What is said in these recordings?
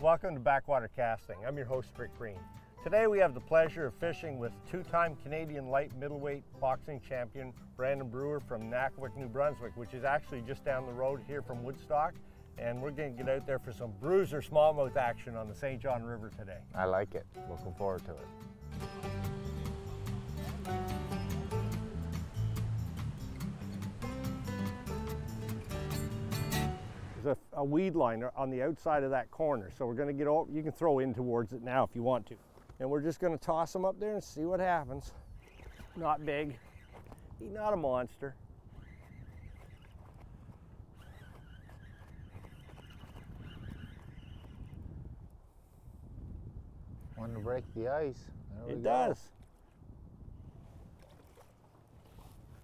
welcome to Backwater Casting. I'm your host, Rick Green. Today we have the pleasure of fishing with two-time Canadian light middleweight boxing champion Brandon Brewer from Nakiwik, New Brunswick, which is actually just down the road here from Woodstock. And we're going to get out there for some bruiser smallmouth action on the St. John River today. I like it. Looking forward to it. There's a weed line on the outside of that corner, so we're going to get over. You can throw in towards it now if you want to. And we're just going to toss them up there and see what happens. Not big. He's not a monster. Wanting to break the ice. It does.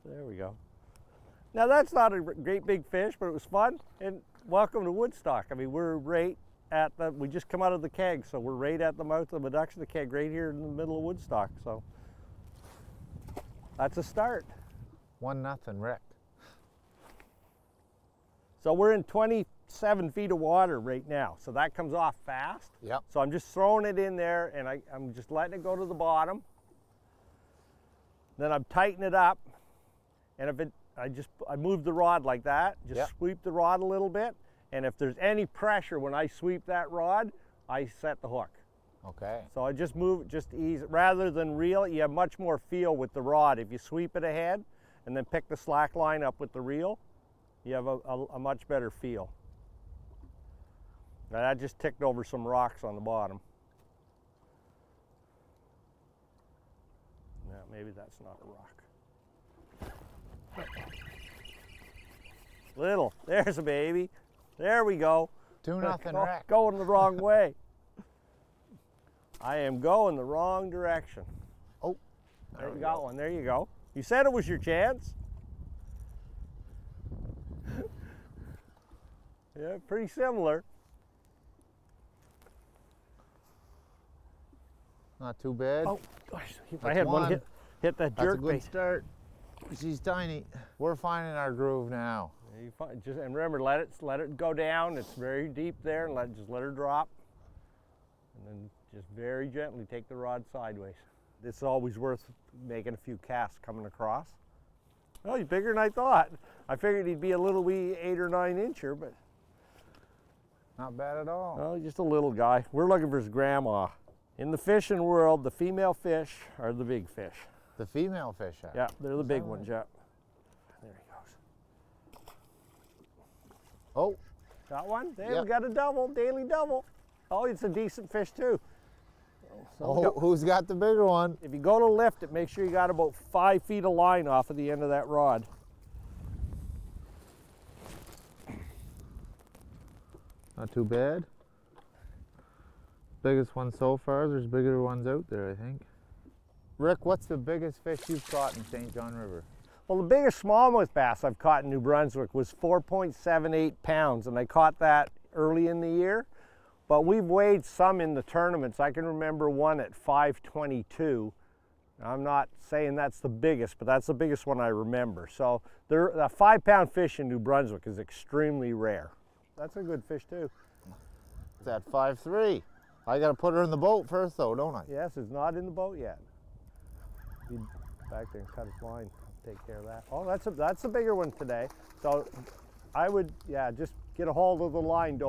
There we go. Now that's not a great big fish, but it was fun. And welcome to Woodstock. I mean, we're right at the, we just come out of the keg, so we're right at the mouth of the Meduxa keg, right here in the middle of Woodstock. So that's a start. 1-0, Rick. So we're in 27 feet of water right now. So that comes off fast. Yep. So I'm just throwing it in there and I'm just letting it go to the bottom. Then I'm tightening it up. And if it, I move the rod like that, just sweep the rod a little bit. And if there's any pressure when I sweep that rod, I set the hook. Okay. So I just move it, just ease it. Rather than reel, you have much more feel with the rod. If you sweep it ahead and then pick the slack line up with the reel, you have a much better feel. Now that just ticked over some rocks on the bottom. Now maybe that's not a rock. Little, there's a baby. There we go. 2-0, Rick. Going the wrong way. I am going the wrong direction. Oh, there you got one. There you go. You said it was your chance. Yeah, pretty similar. Not too bad. Oh, gosh, if I had one hit that jerk bait. That's a good start. She's tiny. We're finding our groove now. Yeah, and remember, let it go down. It's very deep there, and just let her drop. And then just very gently take the rod sideways. It's always worth making a few casts coming across. Oh, he's bigger than I thought. I figured he'd be a little wee 8 or 9 incher, but not bad at all. Oh, just a little guy. We're looking for his grandma. In the fishing world, the female fish are the big fish. The female fish are? Yeah, they're the big ones, yeah. There he goes. Oh. Got one? There, we got a double, daily double. Oh, it's a decent fish too. So who's got the bigger one? If you go to lift it, make sure you got about 5 feet of line off of the end of that rod. Not too bad. Biggest one so far. There's bigger ones out there, I think. Rick, what's the biggest fish you've caught in St. John River? Well, the biggest smallmouth bass I've caught in New Brunswick was 4.78 pounds, and I caught that early in the year. But we've weighed some in the tournaments. I can remember one at 522. I'm not saying that's the biggest, but that's the biggest one I remember. So a 5-pound fish in New Brunswick is extremely rare. That's a good fish too. It's at 5'3". I got to put her in the boat first though, don't I? Yes, it's not in the boat yet. Be back there and cut his line. Take care of that. Oh, that's a bigger one today. So I would, yeah, just get a hold of the line.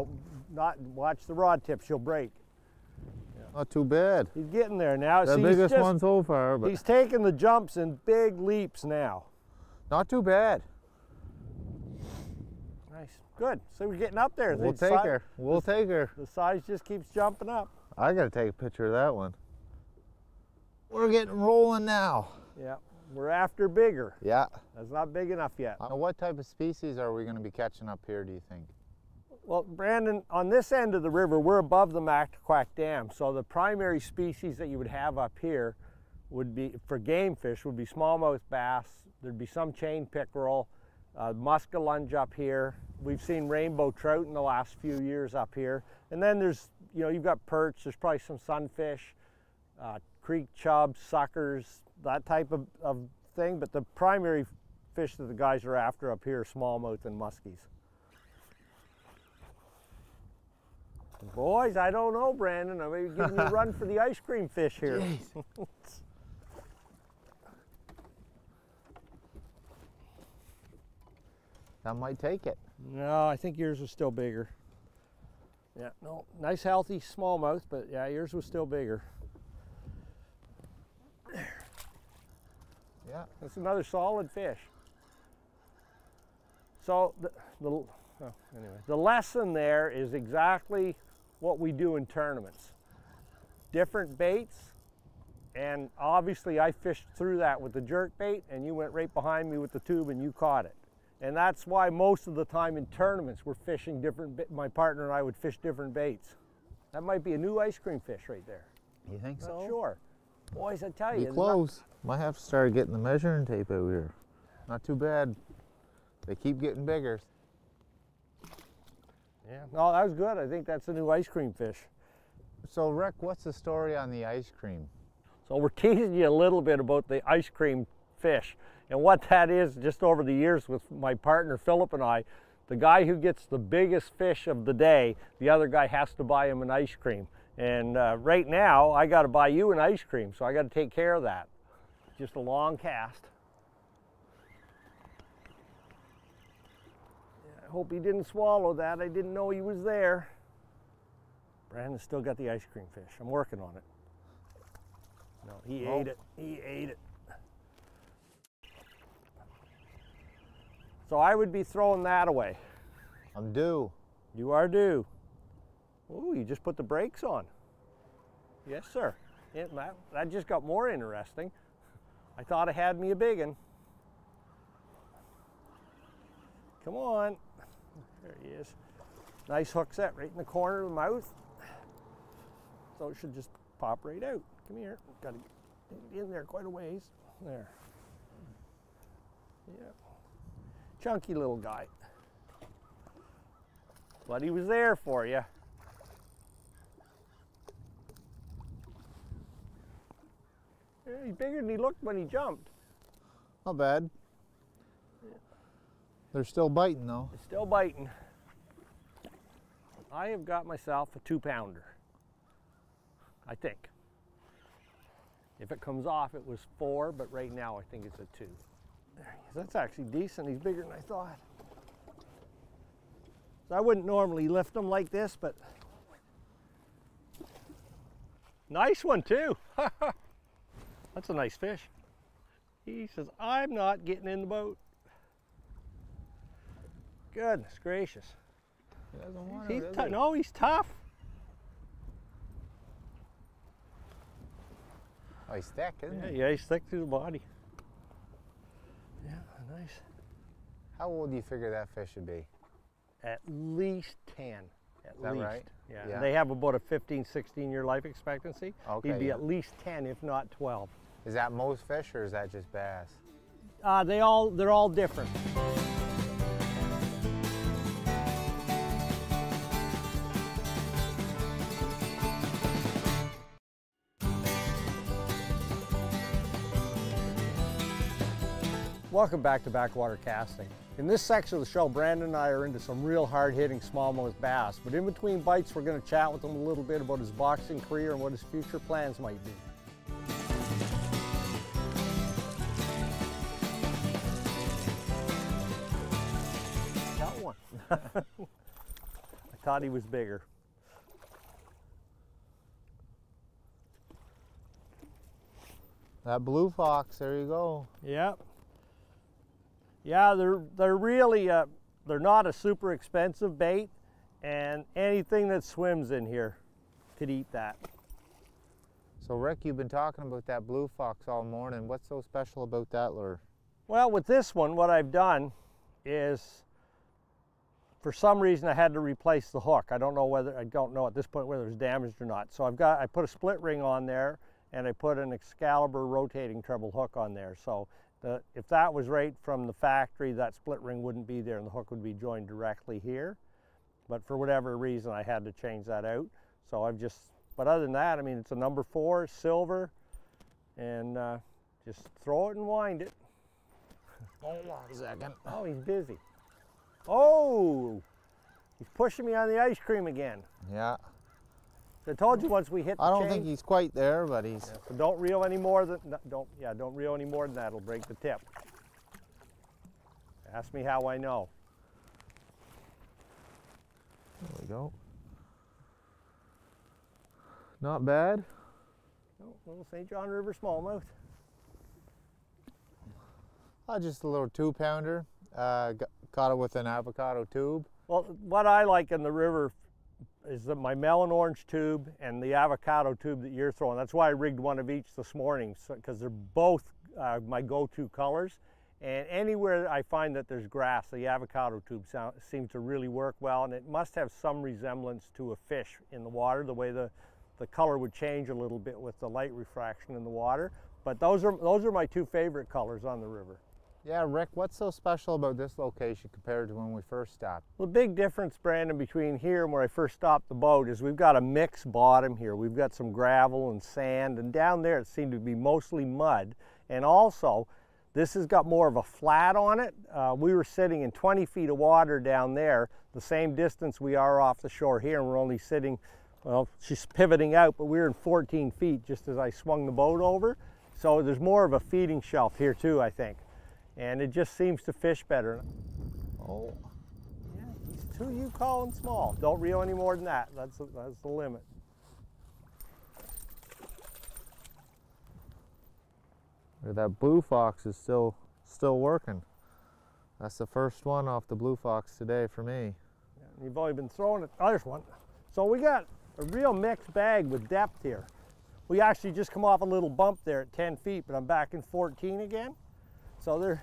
Not watch the rod tip. She'll break. Yeah. Not too bad. He's getting there now. The biggest one so far. But he's taking the jumps in big leaps now. Not too bad. Nice. Good. So we're getting up there. We'll take her. We'll take her. The size just keeps jumping up. I got to take a picture of that one. We're getting rolling now. Yeah. We're after bigger. Yeah. That's not big enough yet. What type of species are we going to be catching up here, do you think? Well, Brandon, on this end of the river, we're above the Backwater Dam. So the primary species that you would have up here would be, for game fish, would be smallmouth bass. There'd be some chain pickerel, muskellunge up here. We've seen rainbow trout in the last few years up here. And then there's, you know, you've got perch, there's probably some sunfish, creek chubs, suckers, that type of thing. But the primary fish that the guys are after up here are smallmouth and muskies. Boys, I don't know, Brandon. I may be giving you a run for the ice cream fish here. That might take it. No, I think yours was still bigger. Yeah, no, nice healthy smallmouth, but yeah, yours was still bigger. Yeah. That's another solid fish. So anyway, the lesson there is exactly what we do in tournaments. Different baits, and obviously I fished through that with the jerk bait, and you went right behind me with the tube and you caught it. And that's why most of the time in tournaments we're fishing different, my partner and I would fish different baits. That might be a new ice cream fish right there. You think so? Not sure. Boys, I tell you. Be close. Might have to start getting the measuring tape out here. Not too bad. They keep getting bigger. Yeah, no, that was good. I think that's a new ice cream fish. So Rick, what's the story on the ice cream? So we're teasing you a little bit about the ice cream fish. And what that is, just over the years with my partner Philip and I, the guy who gets the biggest fish of the day, the other guy has to buy him an ice cream. And right now, I got to buy you an ice cream, so I got to take care of that. Just a long cast. Yeah, I hope he didn't swallow that. I didn't know he was there. Brandon's still got the ice cream fish. I'm working on it. No, he ate it. He ate it. So I would be throwing that away. I'm due. You are due. Ooh, you just put the brakes on. Yes, sir. Yeah, that just got more interesting. I thought I had me a big one. Come on. There he is. Nice hook set right in the corner of the mouth. So it should just pop right out. Come here. Got to get in there quite a ways. There. Yeah. Chunky little guy. But he was there for you. Yeah, he's bigger than he looked when he jumped. Not bad. Yeah. They're still biting though. It's still biting. I have got myself a 2-pounder. I think. If it comes off, it was 4, but right now I think it's a 2. There he is. That's actually decent. He's bigger than I thought. So I wouldn't normally lift them like this, but nice one too. That's a nice fish. He says, I'm not getting in the boat. Goodness gracious. He doesn't want it, No, he's tough. Oh, he's thick, isn't he? Yeah, he's thick through the body. Yeah, nice. How old do you figure that fish should be? At least 10. At least. Right? Yeah. They have about a 15, 16-year life expectancy. Okay, He'd be at least 10, if not 12. Is that most fish or is that just bass? They're all different. Welcome back to Backwater Casting. In this section of the show, Brandon and I are into some real hard-hitting smallmouth bass, but in between bites we're going to chat with him a little bit about his boxing career and what his future plans might be. Got one. I thought he was bigger. That blue fox, there you go. Yep. Yeah, they're really they're not a super expensive bait, and anything that swims in here could eat that. So Rick, you've been talking about that blue fox all morning. What's so special about that lure? Well, with this one, what I've done is, for some reason, I had to replace the hook. I don't know at this point whether it was damaged or not. So I put a split ring on there, and I put an Excalibur rotating treble hook on there. So if that was right from the factory, that split ring wouldn't be there and the hook would be joined directly here. But for whatever reason, I had to change that out. So but other than that, I mean, it's a number 4, silver, and just throw it and wind it. Hold on a second. Oh, he's busy. Oh, he's pushing me on the ice cream again. Yeah. I told you once we hit the I don't chain, think he's quite there, but he's... so don't reel any more than, don't reel any more than that, it'll break the tip. Ask me how I know. There we go. Not bad. Oh, little St. John River smallmouth. Just a little 2-pounder. Caught it with an avocado tube. Well, what I like in the river is that my melon orange tube and the avocado tube that you're throwing. That's why I rigged one of each this morning, because they're both my go-to colors. And anywhere I find that there's grass, the avocado tube seems to really work well, and it must have some resemblance to a fish in the water, the way the color would change a little bit with the light refraction in the water. But those are my two favorite colors on the river. Yeah, Rick, what's so special about this location compared to when we first stopped? The big difference, Brandon, between here and where I first stopped the boat is we've got a mixed bottom here. We've got some gravel and sand, and down there it seemed to be mostly mud. And also, this has got more of a flat on it. We were sitting in 20 feet of water down there, the same distance we are off the shore here, and we're only sitting, well, she's pivoting out, but we were in 14 feet just as I swung the boat over. So there's more of a feeding shelf here too, I think. And it just seems to fish better. Oh. Yeah, he's too you calling small. Don't reel any more than that. That's the limit. That blue fox is still working. That's the first one off the blue fox today for me. Yeah, you've only been throwing it. Oh, there's one. So we got a real mixed bag with depth here. We actually just come off a little bump there at 10 feet, but I'm back in 14 again. So there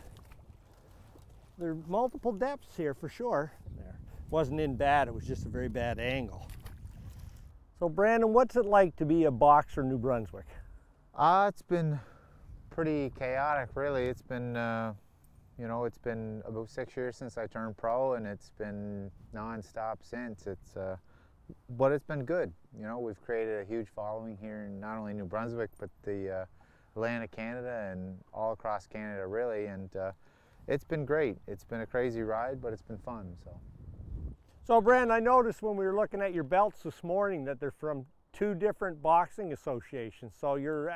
are multiple depths here for sure. There. Wasn't in bad, it was just a very bad angle. So Brandon, what's it like to be a boxer in New Brunswick? It's been pretty chaotic, really. It's been, you know, it's been about 6 years since I turned pro, and it's been non-stop since. But it's been good. You know, we've created a huge following here in not only New Brunswick, but the Atlantic Canada and all across Canada, really. And it's been great. It's been a crazy ride, but it's been fun. So Brandon, I noticed when we were looking at your belts this morning that they're from 2 different boxing associations. So you're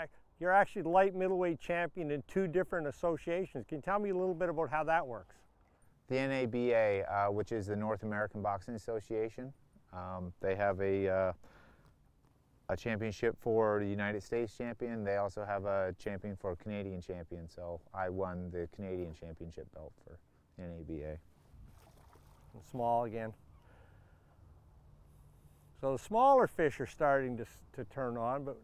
actually the light middleweight champion in 2 different associations. Can you tell me a little bit about how that works? The NABA, which is the North American Boxing Association, they have a championship for the United States champion. They also have a champion for Canadian champion. So I won the Canadian championship belt for NABA. And small again. So the smaller fish are starting to turn on, but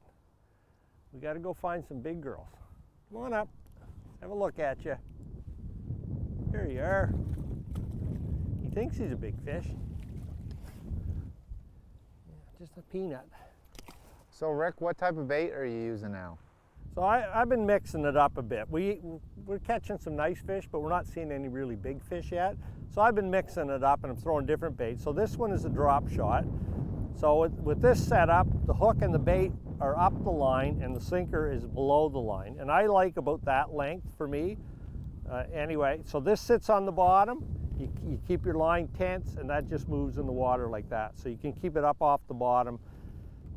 we got to go find some big girls. Come on up, have a look at you. Here you are. He thinks he's a big fish. Yeah, just a peanut. So Rick, what type of bait are you using now? So I've been mixing it up a bit. We're catching some nice fish, but we're not seeing any really big fish yet. So I've been mixing it up and I'm throwing different baits. So this one is a drop shot. So with this setup, the hook and the bait are up the line and the sinker is below the line. And I like about that length for me. Anyway, so this sits on the bottom. You keep your line tense and that just moves in the water like that. So you can keep it up off the bottom.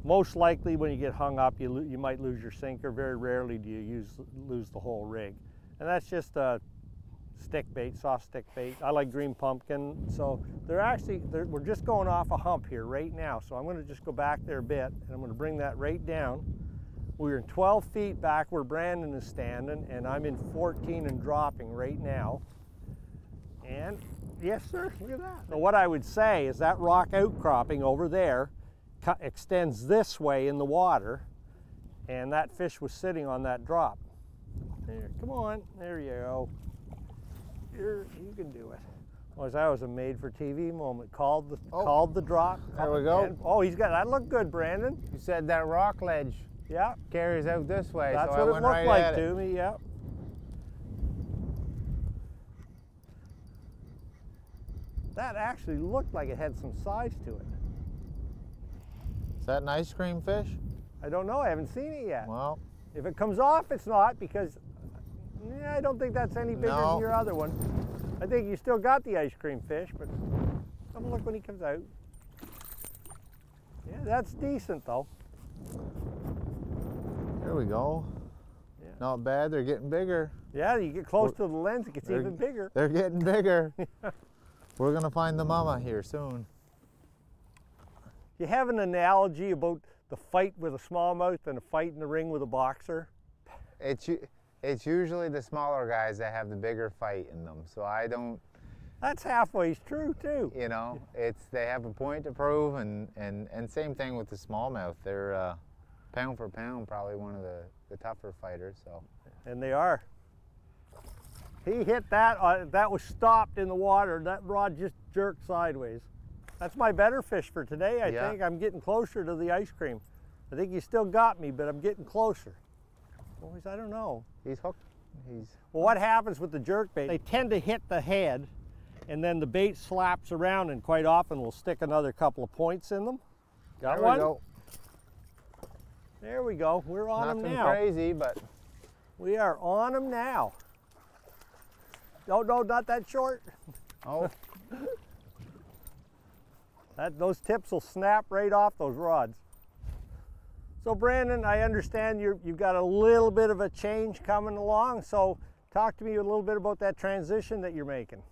Most likely when you get hung up, you might lose your sinker. Very rarely do you lose the whole rig. And that's just a stick bait, soft stick bait. I like green pumpkin. So we're just going off a hump here right now. So I'm going to just go back there a bit and I'm going to bring that right down. We're in 12 feet back where Brandon is standing and I'm in 14 and dropping right now. And yes sir, look at that. So what I would say is that rock outcropping over there extends this way in the water and that fish was sitting on that drop. There, come on, there you go. You can do it. Well, that was a made-for-TV moment. Called the drop. There we go. And, oh, that looked good, Brandon. You said that rock ledge carries out this way. That's so what I it went looked right like at to it. me, yeah. That actually looked like it had some size to it. Is that an ice cream fish? I don't know, I haven't seen it yet. Well, if it comes off, it's not, because I don't think that's any bigger than your other one. I think you still got the ice cream fish, but have a look when he comes out. Yeah, That's decent though. There we go. Yeah. Not bad, they're getting bigger. Yeah, you get close to the lens, it gets even bigger. They're getting bigger. We're gonna find the mama here soon. You have an analogy about the fight with a smallmouth and a fight in the ring with a boxer? It's usually the smaller guys that have the bigger fight in them. So I don't. That's halfway true too. You know, they have a point to prove, and same thing with the smallmouth. They're pound for pound probably one of the tougher fighters. So. And they are. He hit that. That was stopped in the water. That rod just jerked sideways. That's my better fish for today. I think I'm getting closer to the ice cream. I think you still got me, but I'm getting closer. Boys, I don't know. He's hooked. Well, what happens with the jerkbait? They tend to hit the head, and then the bait slaps around, and quite often we'll stick another couple of points in them. Got one? There we go. There we go. We're on them now. Nothing crazy, but we are on them now. No, not that short. Oh. Those tips will snap right off those rods. So Brandon, I understand you've got a little bit of a change coming along. So talk to me a little bit about that transition that you're making.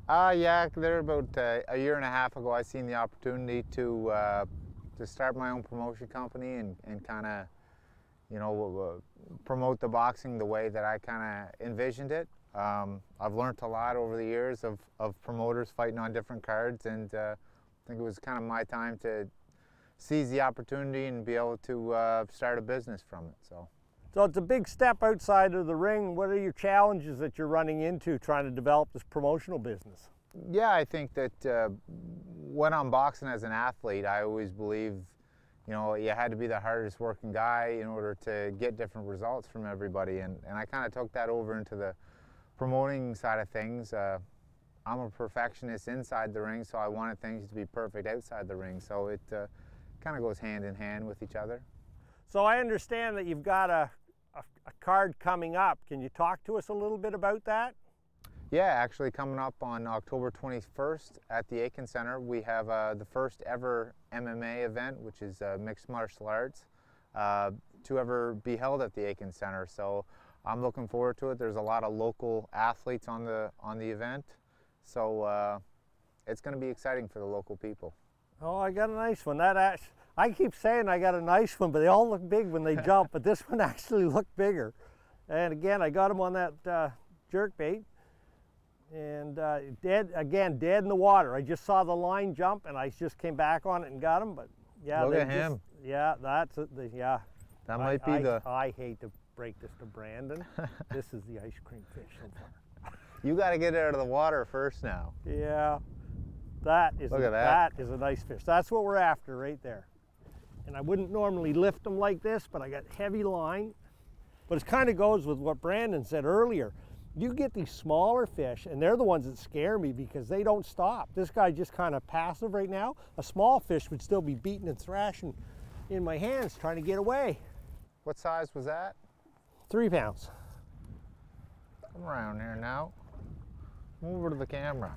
Yeah, there about a year and a half ago, I seen the opportunity to start my own promotion company and kind of, you know, promote the boxing the way that I kind of envisioned it. I've learned a lot over the years of promoters fighting on different cards, and I think it was kind of my time to seize the opportunity and be able to start a business from it. So it's a big step outside of the ring. What are your challenges that you're running into trying to develop this promotional business? Yeah, I think that when I'm boxing as an athlete, I always believed, you know, you had to be the hardest working guy in order to get different results from everybody, and I kind of took that over into the promoting side of things. I'm a perfectionist inside the ring, so I wanted things to be perfect outside the ring. So it kind of goes hand in hand with each other. So I understand that you've got a card coming up. Can you talk to us a little bit about that? Yeah, actually coming up on October 21st at the Aiken Center, we have the first ever MMA event, which is mixed martial arts, to ever be held at the Aiken Center. So I'm looking forward to it. There's a lot of local athletes on the event, so it's going to be exciting for the local people. Oh, I got a nice one. I keep saying I got a nice one, but they all look big when they jump, but this one actually looked bigger. And again, I got him on that jerkbait, and dead in the water. I just saw the line jump, and I just came back on it and got him. But yeah, look at him. Yeah, that's it. Yeah, that might be the. I hate to break this to Brandon. This is the ice cream fish so far. You got to get it out of the water first now. Yeah, that is that is a nice fish. That's what we're after right there. And I wouldn't normally lift them like this, but I got heavy line. But it kind of goes with what Brandon said earlier. You get these smaller fish, and they're the ones that scare me because they don't stop. This guy just kind of passive right now. A small fish would still be beating and thrashing in my hands trying to get away. What size was that? 3 pounds. Come around here now. Move over to the camera.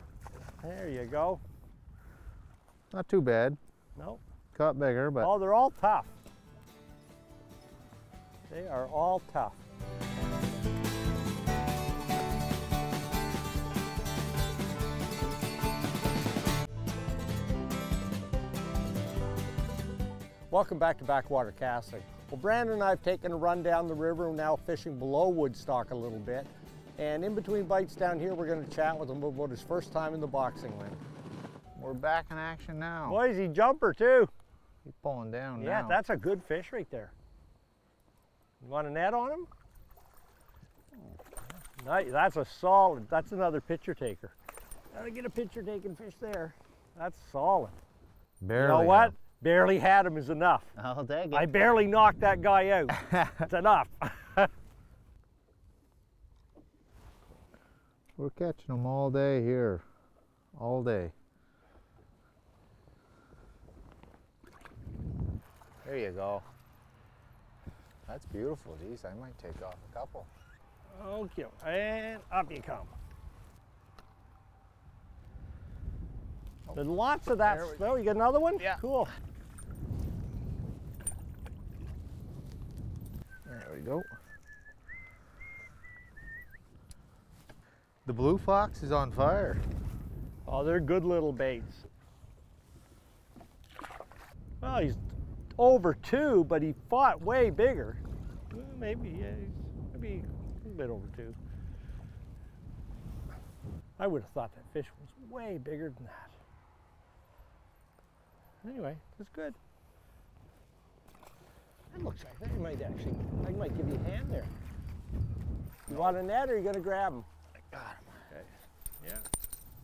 There you go. Not too bad. Nope. Got bigger, but... Oh, they're all tough. They are all tough. Welcome back to Backwater Casting. Well, Brandon and I have taken a run down the river. We're now fishing below Woodstock a little bit. And in between bites down here, we're going to chat with him about his first time in the boxing ring. We're back in action now. Boy, is he jumper too. He's pulling down now. Yeah, that's a good fish right there. You want a net on him? Nice, that's a solid, that's another picture taker. Gotta get a picture taking fish there. That's solid. Barely. You know what? Barely had him is enough. I'll take it. I barely knocked that guy out. It's enough. We're catching them all day here. All day. There you go. That's beautiful. Geez, I might take off a couple. Okay, and up you come. There's lots of that. Oh, you got another one? Yeah. Cool. There we go. The blue fox is on fire. Oh, they're good little baits. Well, he's over 2, but he fought way bigger. Well, maybe, yeah, maybe a little bit over 2. I would have thought that fish was way bigger than that. Anyway, that's good. That looks like that might actually, I might give you a hand there. You want a net or are you going to grab him? I got him. Okay. Yeah.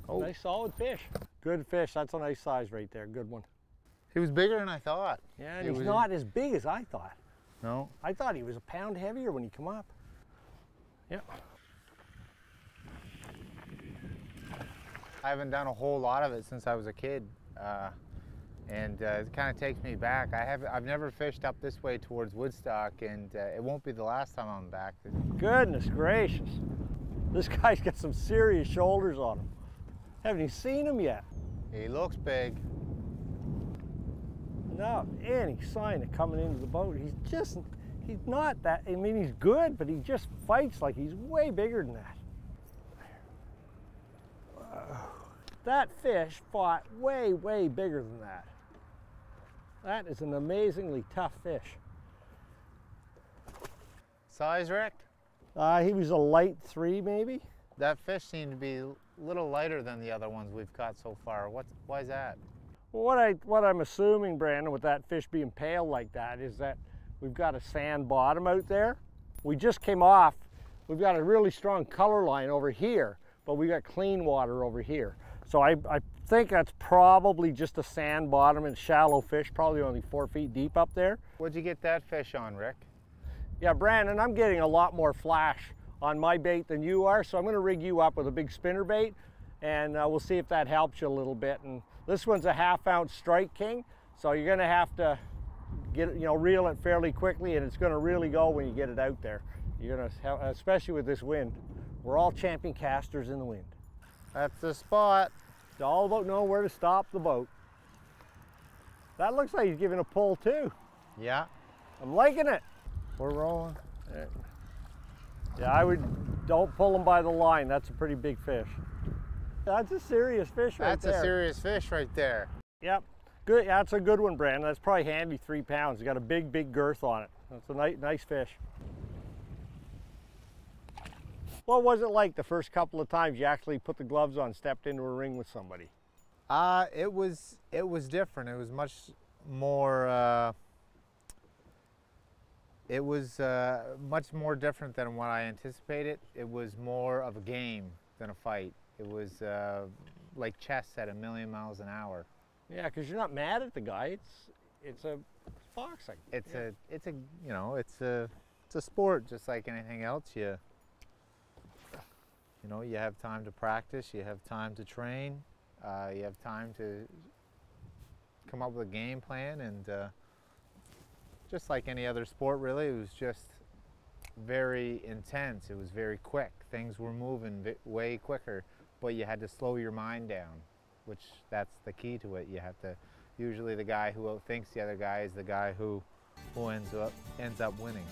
Oh. Nice solid fish. Good fish. That's a nice size right there. Good one. He was bigger than I thought. Yeah, and he's not as big as I thought. No. I thought he was a pound heavier when he come up. Yep. I haven't done a whole lot of it since I was a kid, and it kind of takes me back. I've never fished up this way towards Woodstock, and it won't be the last time I'm back. Goodness gracious. This guy's got some serious shoulders on him. Haven't you seen him yet? He looks big. Not any sign of coming into the boat. He's not that, I mean, he's good, but he just fights like he's way bigger than that. That fish fought way, way bigger than that. That is an amazingly tough fish. Size, Rick? He was a light 3, maybe. That fish seemed to be a little lighter than the other ones we've caught so far. Why is that? Well, what I'm assuming, Brandon, with that fish being pale like that is that we've got a sand bottom out there. We just came off. We've got a really strong color line over here, but we got clean water over here. So I think that's probably just a sand bottom and shallow fish, probably only 4 feet deep up there. What'd you get that fish on, Rick? Yeah, Brandon, I'm getting a lot more flash on my bait than you are, so I'm gonna rig you up with a big spinner bait, and we'll see if that helps you a little bit. And this one's a 1/2 ounce Strike King, so you're gonna have to get, reel it fairly quickly, and it's gonna really go when you get it out there. You're gonna, especially with this wind. We're all champion casters in the wind. That's the spot. It's all about knowing where to stop the boat. That looks like he's giving a pull too. Yeah. I'm liking it. We're rolling. Yeah, don't pull him by the line. That's a pretty big fish. That's a serious fish right there. That's a serious fish right there. Yep. Good. Yeah, that's a good one, Brandon. That's probably handy 3 pounds. It's got a big, big girth on it. That's a nice fish. What was it like the first couple of times you actually put the gloves on, stepped into a ring with somebody? It was different. It was much more. It was much more different than what I anticipated. It was more of a game than a fight. It was like chess at 1,000,000 miles an hour. Yeah, because you're not mad at the guy. It's boxing. It's a sport just like anything else. You have time to practice, you have time to train, you have time to come up with a game plan, and just like any other sport really, it was just very intense. It was very quick. Things were moving way quicker, but you had to slow your mind down, which that's the key to it. You have to, usually the guy who outthinks the other guy is the guy who ends up winning.